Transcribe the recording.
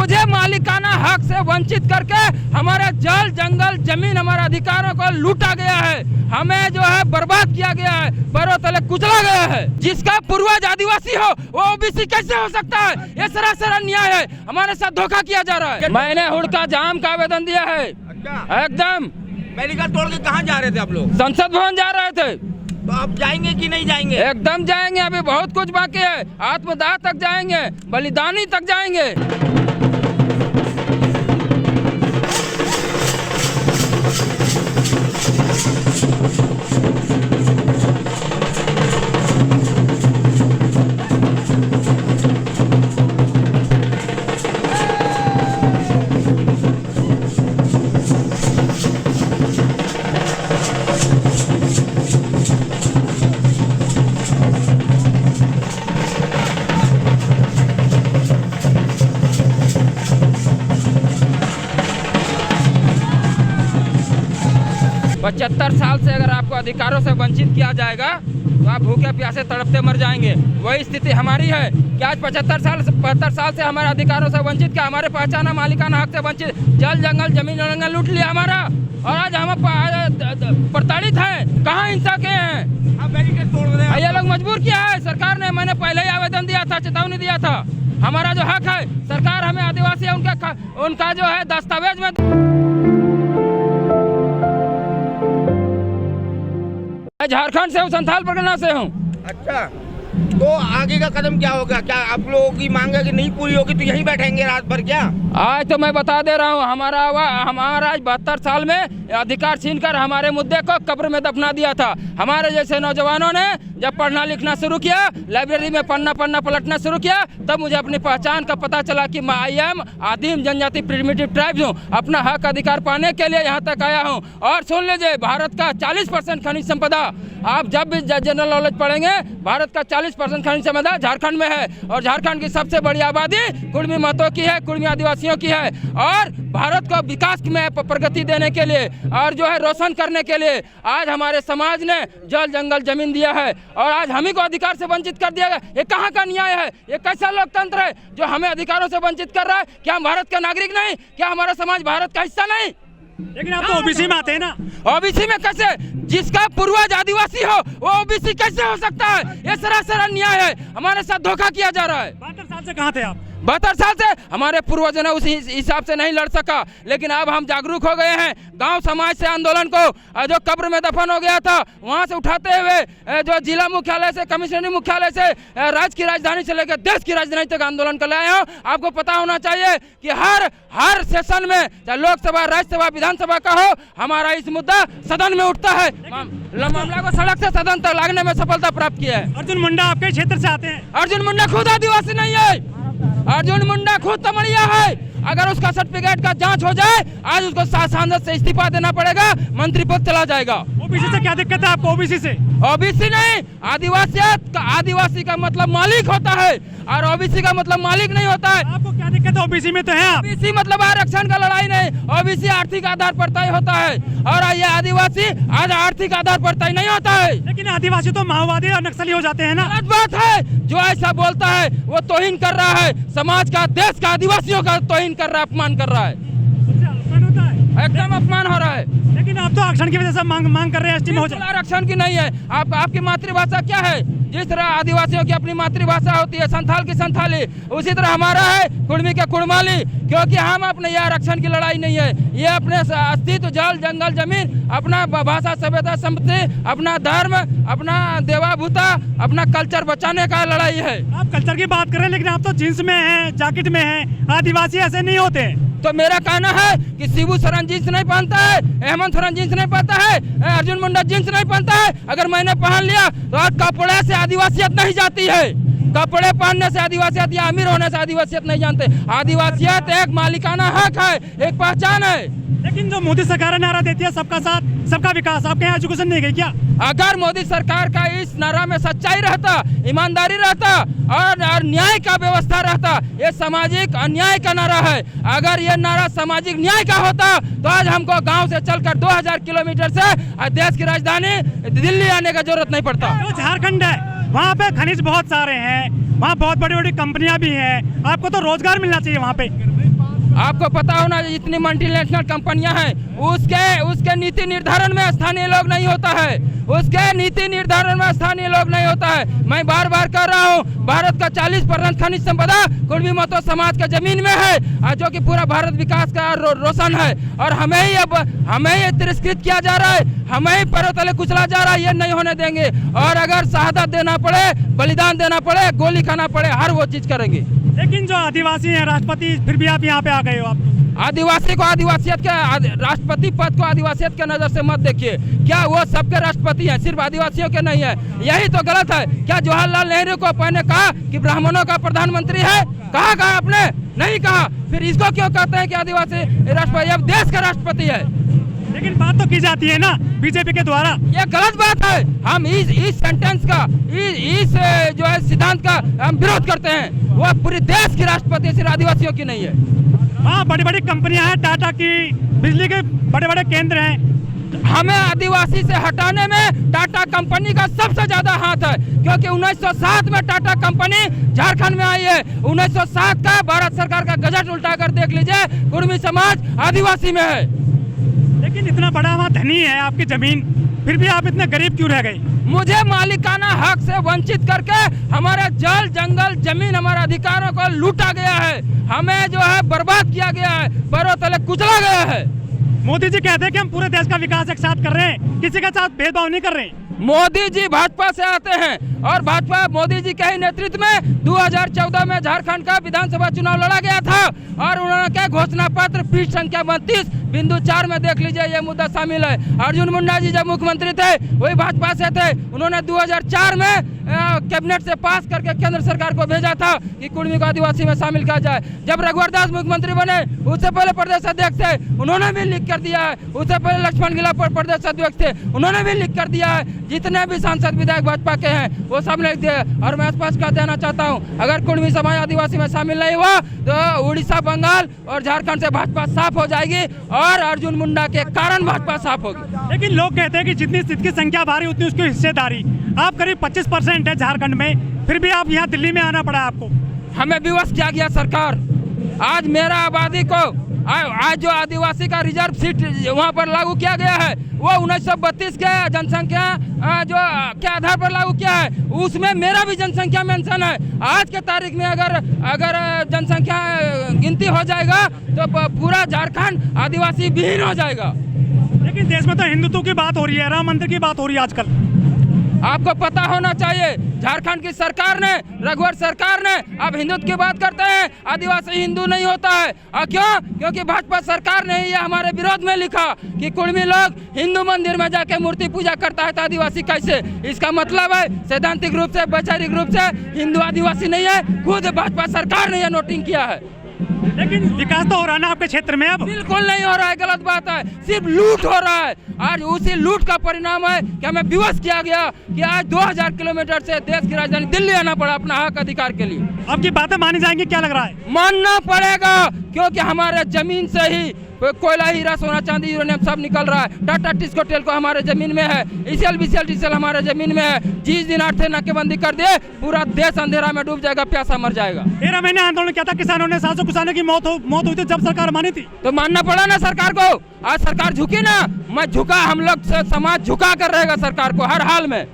मुझे मालिकाना हक से वंचित करके हमारे जल जंगल जमीन हमारे अधिकारों को लूटा गया है, हमें जो है बर्बाद किया गया है, पैरों तले कुचला गया है। जिसका पूर्वज आदिवासी हो वो ओबीसी कैसे हो सकता है? ये सरासर अन्याय है, हमारे साथ धोखा किया जा रहा है। मैंने हुड़का जाम का आवेदन दिया है। एकदम बैरिकेड तोड़ के कहाँ जा रहे थे आप लोग? संसद भवन जा रहे थे। तो आप जाएंगे कि नहीं जाएंगे? एकदम जाएंगे, अभी बहुत कुछ बाकी है। आत्मदाह तक जाएंगे, बलिदानी तक जाएंगे। 75 साल से अगर आपको अधिकारों से वंचित किया जाएगा तो आप भूखे प्यासे तड़पते मर जाएंगे। वही स्थिति हमारी है कि आज 75 साल से हमारे अधिकारों से वंचित किया, हमारे पहचाना मालिकाना हक से वंचित, जल जंगल जमीन जंगल लूट लिया हमारा, और आज हम प्रताड़ित हैं। कहाँ इंसाफ के हैं? आप बैरिकेड तोड़ रहे हैं। ये लोग मजबूर किया है सरकार ने। मैंने पहले ही आवेदन दिया था, चेतावनी दिया था। हमारा जो हक है, सरकार हमें आदिवासी उनका जो है दस्तावेज में। झारखंड से हूँ, संथाल परगना से हूँ। अच्छा, तो आगे का कदम क्या होगा? क्या आप लोगों की मांग है कि नहीं पूरी होगी तो यहीं बैठेंगे रात भर क्या? आज तो मैं बता दे रहा हूँ, हमारा आज 72 साल में अधिकार छीन कर हमारे मुद्दे को कब्र में दफना दिया था। हमारे जैसे नौजवानों ने जब पढ़ना लिखना शुरू किया, लाइब्रेरी में पढ़ना पलटना शुरू किया, तब मुझे अपनी पहचान का पता चला कि मैं आई एम आदिम जनजाति प्रिमिटिव ट्राइब्स हूँ। अपना हक अधिकार पाने के लिए यहाँ तक आया हूँ। और सुन लीजिए, भारत का 40% खनिज संपदा, आप जब भी जनरल नॉलेज पढ़ेंगे, भारत का 40% खनिज संपदा झारखंड में है। और झारखंड की सबसे बड़ी आबादी कुर्मी महतो की है, कुर्मी आदिवासियों की है। और भारत को विकास में प्रगति देने के लिए और जो है रोशन करने के लिए आज हमारे समाज ने जल जंगल जमीन दिया है, और आज हम ही को अधिकार से वंचित कर दिया गया। ये कहाँ का न्याय है? ये कैसा लोकतंत्र है जो हमें अधिकारों से वंचित कर रहा है? क्या हम भारत का नागरिक नहीं? क्या हमारा समाज भारत का हिस्सा नहीं? लेकिन आप तो ओबीसी में आते हैं ना। ओबीसी में कैसे? जिसका पूर्वज आदिवासी हो वो ओबीसी कैसे हो सकता है? ये सरासर अन्याय है, हमारे साथ धोखा किया जा रहा है। 72 साल से कहाँ थे आप? 72 साल से हमारे पूर्वजों ने उस हिसाब से नहीं लड़ सका, लेकिन अब हम जागरूक हो गए हैं। गांव समाज से आंदोलन को जो कब्र में दफन हो गया था, वहां से उठाते हुए जो जिला मुख्यालय से, कमिश्नरी मुख्यालय से, राज्य की राजधानी से लेकर देश की राजधानी तक आंदोलन कर लाए हो। आपको पता होना चाहिए कि हर सेशन में, चाहे लोकसभा, राज्यसभा, विधानसभा का हो, हमारा इस मुद्दा सदन में उठता है। मामला को सड़क से सदन तक लाने में सफलता प्राप्त की है। अर्जुन मुंडा आपके क्षेत्र से आते हैं। अर्जुन मुंडा खुद आदिवासी नहीं है, अर्जुन मुंडा खुद तमड़िया है। अगर उसका सर्टिफिकेट का जांच हो जाए, आज उसको सांसद से इस्तीफा देना पड़ेगा, मंत्री पद चला जाएगा। ओबीसी से क्या दिक्कत है आपको? ओबीसी से? ओबीसी नहीं, आदिवासी का मतलब मालिक होता है, और ओबीसी का मतलब मालिक नहीं होता है। आपको क्या दिक्कत है? ओबीसी में तो है आप। ओबीसी मतलब आरक्षण का लड़ाई नहीं, ओबीसी आर्थिक आधार पर तय होता है, और ये आदिवासी आज आर्थिक आधार पर तय नहीं होता है। लेकिन आदिवासी तो माओवादी और नक्सली हो जाते हैं ना। गलत बात है, जो ऐसा बोलता है वो तौहीन कर रहा है, समाज का, देश का, आदिवासियों का तौहीन कर रहा है, अपमान कर रहा है। एकदम अपमान हो रहा है। लेकिन आप तो आरक्षण की वजह से मांग कर रहे हैं। एसटी में हो जाए। आरक्षण की नहीं है। आपकी मातृभाषा क्या है? जिस तरह आदिवासियों की अपनी मातृभाषा होती है, संथाल की संथाली, उसी तरह हमारा है कुर्मी का कुड़माली। क्योंकि हम अपने ये आरक्षण की लड़ाई नहीं है, ये अपने अस्तित्व, जल जंगल जमीन, अपना भाषा सभ्यता संस्कृति, अपना धर्म, अपना देवाभूता, अपना कल्चर बचाने का लड़ाई है। आप कल्चर की बात कर रहे हैं, लेकिन आप तो जींस में हैं, जैकेट में हैं। आदिवासी ऐसे नहीं होते। तो मेरा कहना है कि शिबू सोरेन जींस नहीं पहनता है, हेमंत सोरेन जींस नहीं पहनता है, अर्जुन मुंडा जींस नहीं पहनता है। अगर मैंने पहन लिया तो आज कपड़े से आदिवासियत नहीं जाती है। कपड़े पहनने से आदिवासियत या अमीर होने से आदिवासियत नहीं जानते। आदिवासियत एक मालिकाना हक है, एक पहचान है। लेकिन जो मोदी सरकार नारा देती है, सबका साथ सबका विकास, आपके यहाँ एजुकेशन नहीं गई क्या? अगर मोदी सरकार का इस नारा में सच्चाई रहता, ईमानदारी रहता और न्याय का व्यवस्था रहता, ये सामाजिक अन्याय का नारा है। अगर ये नारा सामाजिक न्याय का होता तो आज हमको गांव से चलकर 2000 किलोमीटर से देश की राजधानी दिल्ली आने का जरूरत नहीं पड़ता। जो झारखंड है, वहाँ पे खनिज बहुत सारे हैं, वहाँ बहुत बड़ी बड़ी कंपनियां भी हैं। आपको तो रोजगार मिलना चाहिए वहाँ पे। आपको पता होना जितनी मल्टीनेशनल कंपनियां हैं उसके नीति निर्धारण में स्थानीय लोग नहीं होता है, उसके नीति निर्धारण में स्थानीय लोग नहीं होता है। मैं बार बार कह रहा हूं, भारत का 40% खनिज संपदा कुर्मी महतो समाज के जमीन में है, जो कि पूरा भारत विकास का रोशन है। और हमें ही तिरस्कृत किया जा रहा है, हमें ही पैरों तले कुचला जा रहा है। ये नहीं होने देंगे। और अगर शहादत देना पड़े, बलिदान देना पड़े, गोली खाना पड़े, हर वो चीज करेंगे। लेकिन जो आदिवासी हैं राष्ट्रपति, फिर भी आप यहाँ पे आ गए हो। आप आदिवासी को आदिवासियत के राष्ट्रपति पद को आदिवासियत के नजर से मत देखिए। क्या वो सबके राष्ट्रपति हैं, सिर्फ आदिवासियों के नहीं है? यही तो गलत है। क्या जवाहरलाल नेहरू को आपने कहा कि ब्राह्मणों का प्रधानमंत्री है? कहा आपने? नहीं कहा। फिर इसको क्यों कहते हैं कि आदिवासी राष्ट्रपति? अब देश का राष्ट्रपति है। लेकिन बात तो की जाती है ना बीजेपी के द्वारा। ये गलत बात है। हम इस सेंटेंस का, इस जो है सिद्धांत का हम विरोध करते हैं। वो पूरे देश की राष्ट्रपति, सिर्फ आदिवासियों की नहीं है। हाँ, बड़ी बड़ी कंपनियां हैं, टाटा की, बिजली के बड़े बड़े केंद्र हैं। हमें आदिवासी से हटाने में टाटा कंपनी का सबसे ज्यादा हाथ है, क्योंकि 1907 में टाटा कंपनी झारखंड में आई है। 1907 का भारत सरकार का गजट उल्टा कर देख लीजिए, कुर्मी समाज आदिवासी में है। लेकिन इतना बड़ा वहाँ धनी है आपकी जमीन, फिर भी आप इतने गरीब क्यों रह गए? मुझे मालिकाना हक से वंचित करके हमारे जल, जंगल, जमीन, हमारे अधिकारों को लूटा गया है। हमें जो है बर्बाद किया गया है, पैरों तले कुचला गया है। मोदी जी कहते हैं कि हम पूरे देश का विकास एक साथ कर रहे हैं, किसी के साथ भेदभाव नहीं कर रहे हैं। मोदी जी भाजपा से आते हैं और भाजपा मोदी जी के ही नेतृत्व में 2014 में झारखंड का विधानसभा चुनाव लड़ा गया था और उन्होंने क्या घोषणा पत्र पीठ संख्या 32.4 में देख लीजिए ये मुद्दा शामिल है। अर्जुन मुंडा जी जब मुख्यमंत्री थे वही भाजपा से थे। उन्होंने 2004 में कैबिनेट से पास करके केंद्र सरकार को भेजा था कि कुर्मी को आदिवासी में शामिल किया जाए। जब रघुवर दास मुख्यमंत्री बने उससे पहले प्रदेश अध्यक्ष थे, उन्होंने भी लिख कर दिया है। उससे पहले लक्ष्मण गिला प्रदेश अध्यक्ष थे, उन्होंने भी लिख कर दिया है। जितने भी सांसद विधायक भाजपा के हैं वो सब लिख दिए। और मैं स्पष्ट कर देना चाहता हूँ, अगर कुर्मी समाज आदिवासी में शामिल नहीं हुआ तो उड़ीसा, बंगाल और झारखंड से भाजपा साफ हो जाएगी और अर्जुन मुंडा के कारण भाजपा साफ होगी। लेकिन लोग कहते हैं कि जितनी सीट की संख्या भारी उतनी उसकी हिस्सेदारी। आप करीब 25% है झारखंड में, फिर भी आप यहाँ दिल्ली में आना पड़ा आपको। हमें विवश किया गया सरकार। आज मेरा आबादी को आज जो आदिवासी का रिजर्व सीट वहाँ पर लागू किया गया है वो 1932 के जनसंख्या जो के आधार पर लागू किया है, उसमें मेरा भी जनसंख्या मेंशन है। आज के तारीख में अगर जनसंख्या गिनती हो जाएगा तो पूरा झारखंड आदिवासी विहीन हो जाएगा। लेकिन देश में तो हिंदुत्व की बात हो रही है, राम मंदिर की बात हो रही है आजकल। आपको पता होना चाहिए, झारखंड की सरकार ने, रघुवर सरकार ने अब हिंदुत्व की बात करते हैं, आदिवासी हिंदू नहीं होता है। क्यों? क्योंकि भाजपा सरकार ने ये हमारे विरोध में लिखा कि कुर्मी लोग हिंदू मंदिर में जाके मूर्ति पूजा करता है तो आदिवासी कैसे? इसका मतलब है सैद्धांतिक रूप से, वैचारिक रूप से हिंदू आदिवासी नहीं है। खुद भाजपा सरकार ने यह नोटिंग किया है। लेकिन विकास तो हो रहा है ना आपके क्षेत्र में? अब बिल्कुल नहीं हो रहा है, गलत बात है। सिर्फ लूट हो रहा है। आज उसी लूट का परिणाम है कि हमें विवश किया गया कि आज 2000 किलोमीटर से देश की राजधानी दिल्ली आना पड़ा अपना हक अधिकार के लिए। आपकी बातें मानी जाएंगी, क्या लग रहा है? मानना पड़ेगा, क्योंकि हमारे जमीन से ही कोयला, हीरा, सोना, चांदी, यूरेनियम सब निकल रहा है। टाटा टिस्को टेल्को हमारे जमीन में है, ईसीएल, बीसीएल, टीसीएल हमारे जमीन में है। जिस दिन 8 नाकेबंदी कर दे पूरा देश अंधेरा में डूब जाएगा, प्यासा मर जाएगा। 13 महीने आंदोलन किया था किसानों ने, 700 किसानों की मौत हुई थी जब सरकार मानी थी। तो मानना पड़ा ना सरकार को। आज सरकार झुकी ना, मैं झुका, हम लोग समाज झुका कर रहेगा सरकार को हर हाल में।